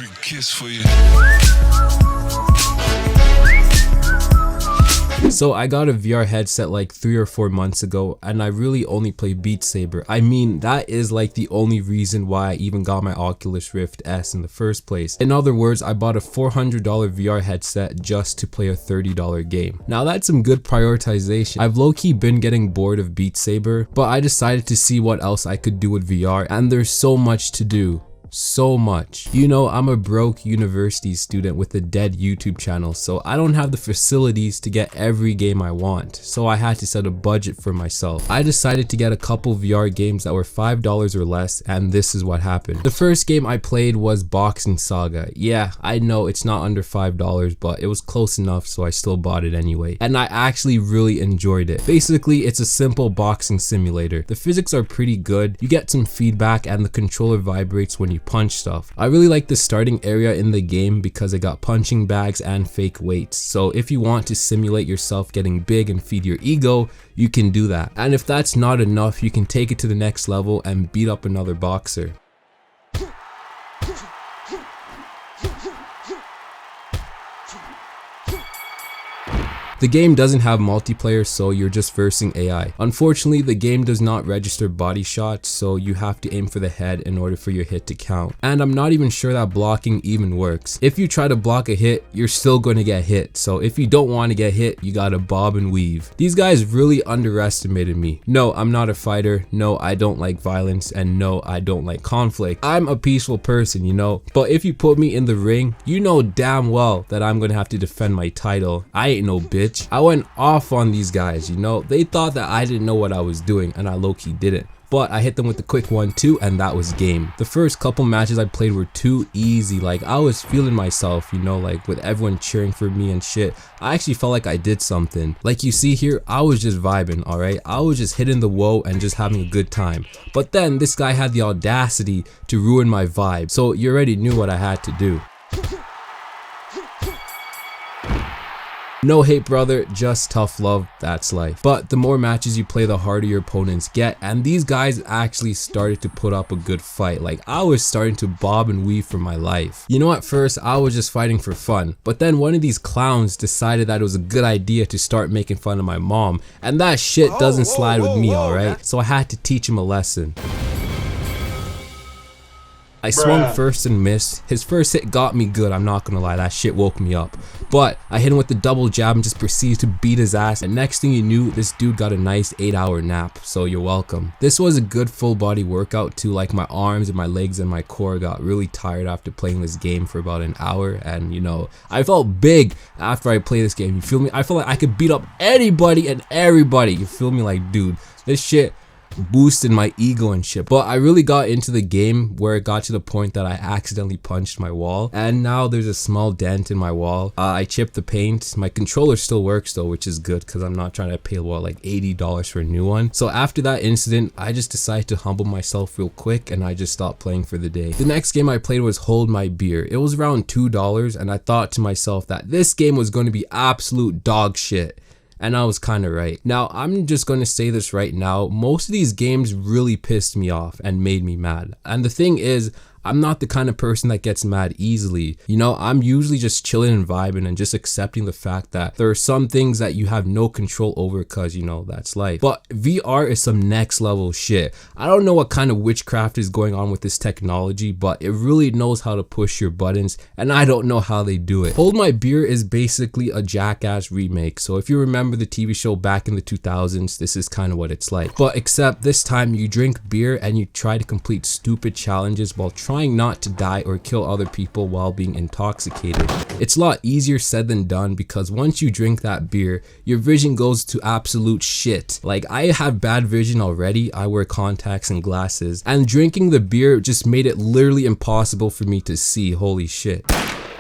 big kiss for you. So I got a VR headset like 3 or 4 months ago, and I really only play Beat Saber. I mean, that is like the only reason why I even got my Oculus Rift S in the first place. In other words, I bought a $400 VR headset just to play a $30 game. Now that's some good prioritization. I've low-key been getting bored of Beat Saber, but I decided to see what else I could do with VR, and there's so much to do. So much. You know, I'm a broke university student with a dead YouTube channel, so I don't have the facilities to get every game I want, so I had to set a budget for myself. I decided to get a couple VR games that were $5 or less, and this is what happened. The first game I played was Boxing Saga. Yeah, I know it's not under $5, but it was close enough, so I still bought it anyway, and I actually really enjoyed it. Basically, it's a simple boxing simulator. The physics are pretty good, you get some feedback, and the controller vibrates when you punch stuff. I really like the starting area in the game because it got punching bags and fake weights, so if you want to simulate yourself getting big and feed your ego, you can do that. And if that's not enough, you can take it to the next level and beat up another boxer. The game doesn't have multiplayer, so you're just versing AI. Unfortunately, the game does not register body shots, so you have to aim for the head in order for your hit to count. And I'm not even sure that blocking even works. If you try to block a hit, you're still going to get hit, so if you don't want to get hit, you gotta bob and weave. These guys really underestimated me. No, I'm not a fighter, no, I don't like violence, and no, I don't like conflict. I'm a peaceful person, you know, but if you put me in the ring, you know damn well that I'm gonna have to defend my title. I ain't no bitch. I went off on these guys, you know, they thought that I didn't know what I was doing, and I low-key didn't. But I hit them with the quick 1-2, and that was game. The first couple matches I played were too easy. Like, I was feeling myself, you know, like with everyone cheering for me and shit. I actually felt like I did something. Like you see here, I was just vibing, alright? I was just hitting the woe and just having a good time. But then this guy had the audacity to ruin my vibe, so you already knew what I had to do. No hate, brother, just tough love, that's life. But the more matches you play, the harder your opponents get, and these guys actually started to put up a good fight. Like, I was starting to bob and weave for my life. You know, at first I was just fighting for fun, but then one of these clowns decided that it was a good idea to start making fun of my mom, and that shit doesn't slide with me, alright? So I had to teach him a lesson. I swung first and missed. His first hit got me good, I'm not gonna lie, that shit woke me up. But I hit him with the double jab and just proceeded to beat his ass, and next thing you knew, this dude got a nice 8-hour nap, so you're welcome. This was a good full body workout too, like my arms and my legs and my core got really tired after playing this game for about an hour, and you know, I felt big after I played this game, you feel me? I felt like I could beat up anybody and everybody, you feel me? Like, dude, this shit boosted my ego and shit. But I really got into the game where it got to the point that I accidentally punched my wall, and now there's a small dent in my wall. I chipped the paint. My controller still works though, which is good because I'm not trying to pay what, like $80 for a new one. So after that incident, I just decided to humble myself real quick, and I just stopped playing for the day. The next game I played was Hold My Beer. It was around $2, and I thought to myself that this game was going to be absolute dog shit. And I was kind of right. Now, I'm just going to say this right now. Most of these games really pissed me off and made me mad. And the thing is, I'm not the kind of person that gets mad easily. You know, I'm usually just chilling and vibing and just accepting the fact that there are some things that you have no control over because, you know, that's life. But VR is some next level shit. I don't know what kind of witchcraft is going on with this technology, but it really knows how to push your buttons, and I don't know how they do it. Hold My Beer is basically a Jackass remake. So if you remember the TV show back in the 2000s, this is kind of what it's like. But except this time you drink beer and you try to complete stupid challenges while trying not to die or kill other people while being intoxicated. It's a lot easier said than done because once you drink that beer, your vision goes to absolute shit. Like, I have bad vision already, I wear contacts and glasses, and drinking the beer just made it literally impossible for me to see, holy shit.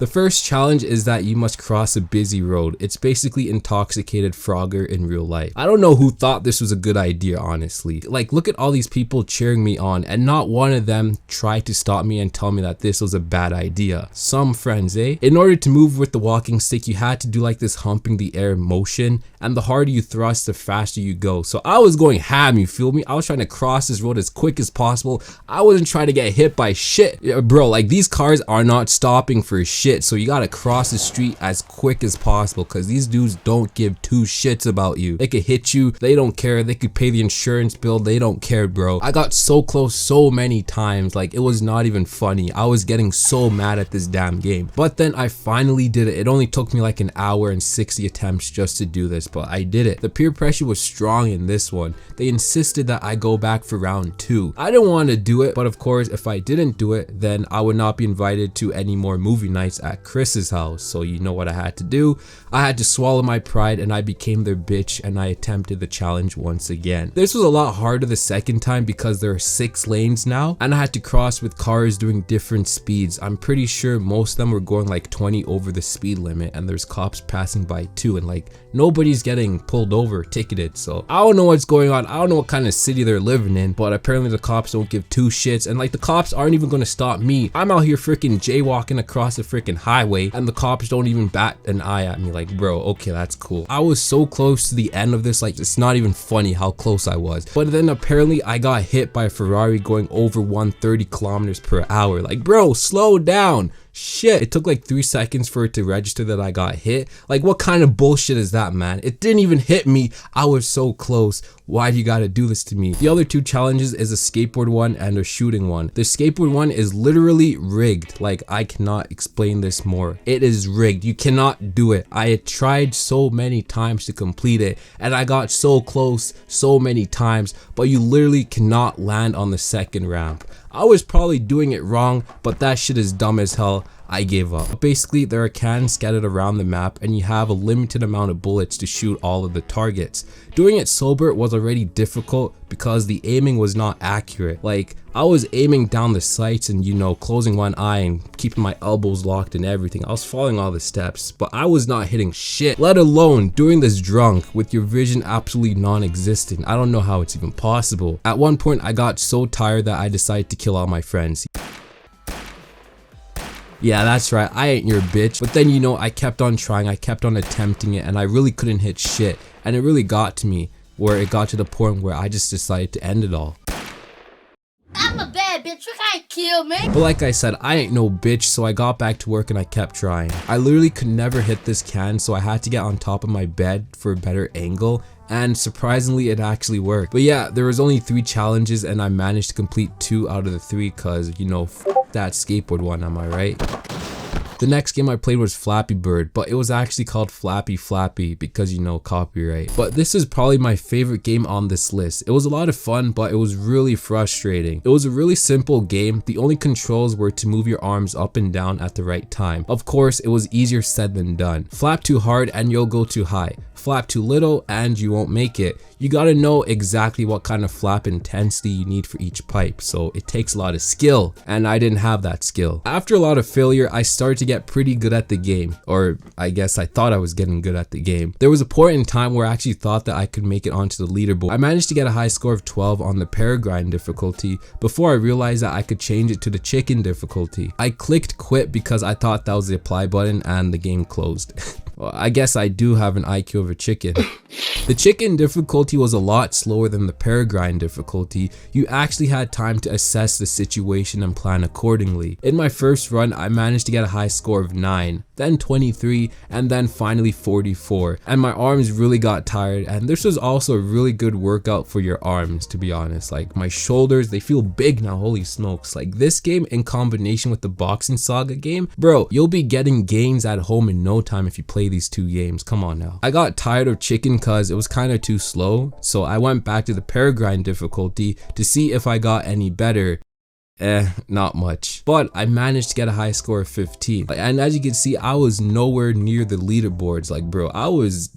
The first challenge is that you must cross a busy road. It's basically intoxicated Frogger in real life. I don't know who thought this was a good idea, honestly. Like, look at all these people cheering me on, and not one of them tried to stop me and tell me that this was a bad idea. Some friends, eh? In order to move with the walking stick, you had to do like this humping the air motion, and the harder you thrust, the faster you go. So I was going ham, you feel me? I was trying to cross this road as quick as possible. I wasn't trying to get hit by shit. Yeah, bro, like these cars are not stopping for shit, so you gotta cross the street as quick as possible because these dudes don't give two shits about you. They could hit you, they don't care. They could pay the insurance bill, they don't care, bro. I got so close so many times, like it was not even funny. I was getting so mad at this damn game. But then I finally did it. It only took me like an hour and 60 attempts just to do this, but I did it. The peer pressure was strong in this one. They insisted that I go back for round 2. I didn't want to do it, but of course if I didn't do it, then I would not be invited to any more movie nights at Chris's house. So you know what I had to do? I had to swallow my pride and I became their bitch and I attempted the challenge once again. This was a lot harder the second time because there are 6 lanes now and I had to cross with cars doing different speeds. I'm pretty sure most of them were going like 20 over the speed limit and there's cops passing by too, and like nobody's getting pulled over, ticketed. So I don't know what's going on. I don't know what kind of city they're living in, but apparently the cops don't give two shits, and like the cops aren't even gonna stop me. I'm out here freaking jaywalking across the freaking highway and the cops don't even bat an eye at me. Like, bro, okay, that's cool. I was so close to the end of this, like it's not even funny how close I was. But then apparently I got hit by a Ferrari going over 130 kilometers per hour. Like, bro, slow down. Shit, it took like 3 seconds for it to register that I got hit. Like, what kind of bullshit is that, man? It didn't even hit me. I was so close. Why do you gotta do this to me? The other 2 challenges is a skateboard one and a shooting one. The skateboard one is literally rigged. Like, I cannot explain this more. It is rigged. You cannot do it. I had tried so many times to complete it and I got so close so many times, but you literally cannot land on the second ramp. I was probably doing it wrong, but that shit is dumb as hell. I gave up. Basically, there are cans scattered around the map and you have a limited amount of bullets to shoot all of the targets. Doing it sober was already difficult because the aiming was not accurate. Like, I was aiming down the sights and, you know, closing one eye and keeping my elbows locked and everything. I was following all the steps, but I was not hitting shit, let alone doing this drunk with your vision absolutely non-existent. I don't know how it's even possible. At one point, I got so tired that I decided to kill all my friends. Yeah, that's right, I ain't your bitch. But then, you know, I kept on trying, I kept on attempting it, and I really couldn't hit shit. And it really got to me, where it got to the point where I just decided to end it all. I'm a bad bitch, you can't kill me. But like I said, I ain't no bitch, so I got back to work and I kept trying. I literally could never hit this can, so I had to get on top of my bed for a better angle. And surprisingly, it actually worked. But yeah, there was only 3 challenges and I managed to complete 2 out of the 3 cause, you know, that skateboard one, am I right? The next game I played was Flappy Bird, but it was actually called Flappy because, you know, copyright. But this is probably my favorite game on this list. It was a lot of fun, but it was really frustrating. It was a really simple game. The only controls were to move your arms up and down at the right time. Of course, it was easier said than done. Flap too hard and you'll go too high. Flap too little and you won't make it. You gotta know exactly what kind of flap intensity you need for each pipe, so it takes a lot of skill, and I didn't have that skill. After a lot of failure, I started to get pretty good at the game, or I guess I thought I was getting good at the game. There was a point in time where I actually thought that I could make it onto the leaderboard. I managed to get a high score of 12 on the Peregrine difficulty before I realized that I could change it to the chicken difficulty. I clicked quit because I thought that was the apply button and the game closed. Well, I guess I do have an IQ of a chicken. The chicken difficulty was a lot slower than the Peregrine difficulty. You actually had time to assess the situation and plan accordingly. In my first run, I managed to get a high score of 9, then 23, and then finally 44. And my arms really got tired, and this was also a really good workout for your arms, to be honest. Like, my shoulders, they feel big now, holy smokes. Like, this game in combination with the boxing Saga game, bro, you'll be getting gains at home in no time if you play these 2 games. Come on now. I got tired of chicken cause it was kind of too slow, so I went back to the Peregrine difficulty to see if I got any better. not much. But I managed to get a high score of 15. And as you can see, I was nowhere near the leaderboards. Like, bro, I was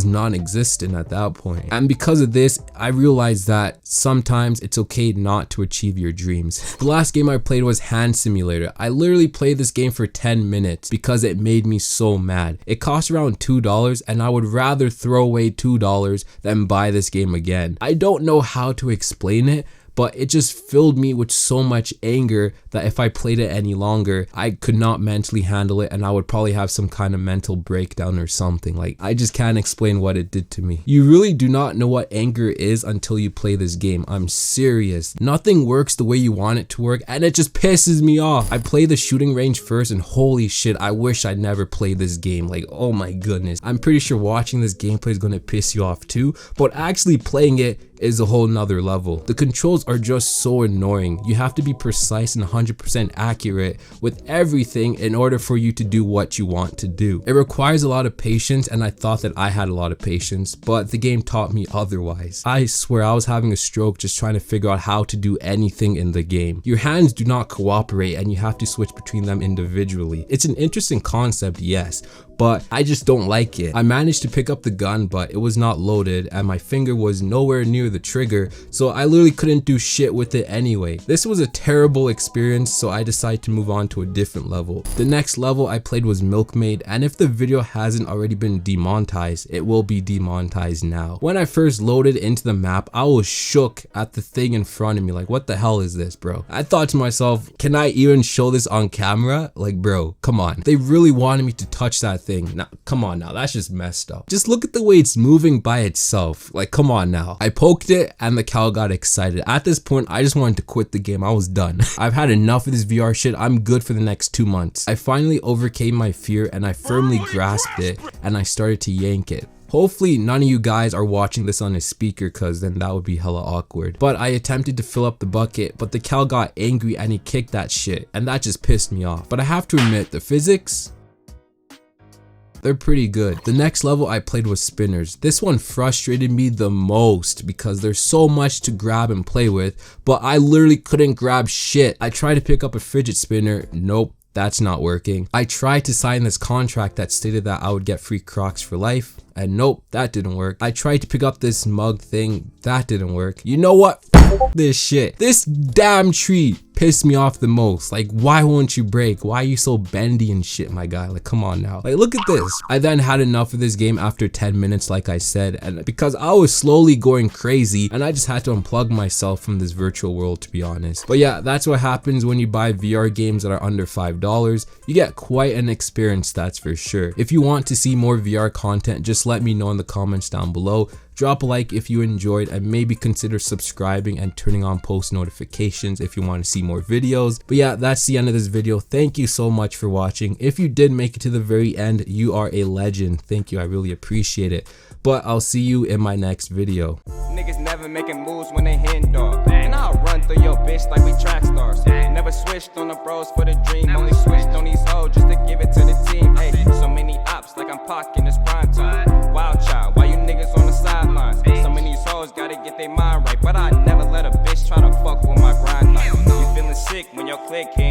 non-existent at that point. And because of this, I realized that sometimes it's okay not to achieve your dreams. The last game I played was Hand Simulator. I literally played this game for 10 minutes because it made me so mad. It cost around $2 and I would rather throw away $2 than buy this game again. I don't know how to explain it, but it just filled me with so much anger that if I played it any longer, I could not mentally handle it and I would probably have some kind of mental breakdown or something. Like, I just can't explain what it did to me. You really do not know what anger is until you play this game. I'm serious. Nothing works the way you want it to work and it just pisses me off. I play the shooting range first and holy shit, I wish I'd never played this game. Like, oh my goodness. I'm pretty sure watching this gameplay is gonna piss you off too, but actually playing it is a whole nother level. The controls are just so annoying. You have to be precise and 100% accurate with everything in order for you to do what you want to do. It requires a lot of patience and I thought that I had a lot of patience, but the game taught me otherwise. I swear I was having a stroke just trying to figure out how to do anything in the game. Your hands do not cooperate and you have to switch between them individually. It's an interesting concept, yes, but I just don't like it. I managed to pick up the gun, but it was not loaded and my finger was nowhere near the trigger, so I literally couldn't do shit with it anyway. This was a terrible experience, so I decided to move on to a different level. The next level I played was Milkmaid, and if the video hasn't already been demonetized, it will be demonetized now. When I first loaded into the map, I was shook at the thing in front of me. Like, what the hell is this, bro? I thought to myself, can I even show this on camera? Like, bro, come on. They really wanted me to touch that thing. Now, come on now, that's just messed up. Just look at the way it's moving by itself. Like, come on now. I poked it and the cow got excited. At this point, I just wanted to quit the game. I was done. I've had enough of this VR shit. I'm good for the next 2 months. I finally overcame my fear and I firmly grasped it and I started to yank it. Hopefully none of you guys are watching this on a speaker, cause then that would be hella awkward. But I attempted to fill up the bucket, but the cow got angry and he kicked that shit and that just pissed me off. But I have to admit, the physics, they're pretty good. The next level I played was Spinners. This one frustrated me the most because there's so much to grab and play with, but I literally couldn't grab shit. I tried to pick up a fidget spinner, nope. That's not working. I tried to sign this contract that stated that I would get free Crocs for life, and nope, that didn't work. I tried to pick up this mug thing, that didn't work. You know what? This shit. This damn tree pissed me off the most. Like, why won't you break? Why are you so bendy and shit, my guy? Like, come on now. Like, look at this. I then had enough of this game after 10 minutes, like I said, and because I was slowly going crazy and I just had to unplug myself from this virtual world, to be honest. But yeah, that's what happens when you buy VR games that are under $5. You get quite an experience, that's for sure. If you want to see more VR content, just let me know in the comments down below. Drop a like if you enjoyed and maybe consider subscribing and turning on post notifications if you want to see more videos. But yeah, that's the end of this video. Thank you so much for watching. If you did make it to the very end, you are a legend. Thank you, I really appreciate it. But I'll see you in my next video. Niggas never making moves when they hitting dog. And I'll run through your bitch like we track stars. Never switched on the bros for the dream. Only switched on these hoes just to give it to the team. Hey, so many ops like I'm Pac in this prime time. Wild child, why you niggas on the sidelines? Some of these hoes gotta get their mind right. But I never let a bitch try to fuck with my grind. You feeling sick when your click king.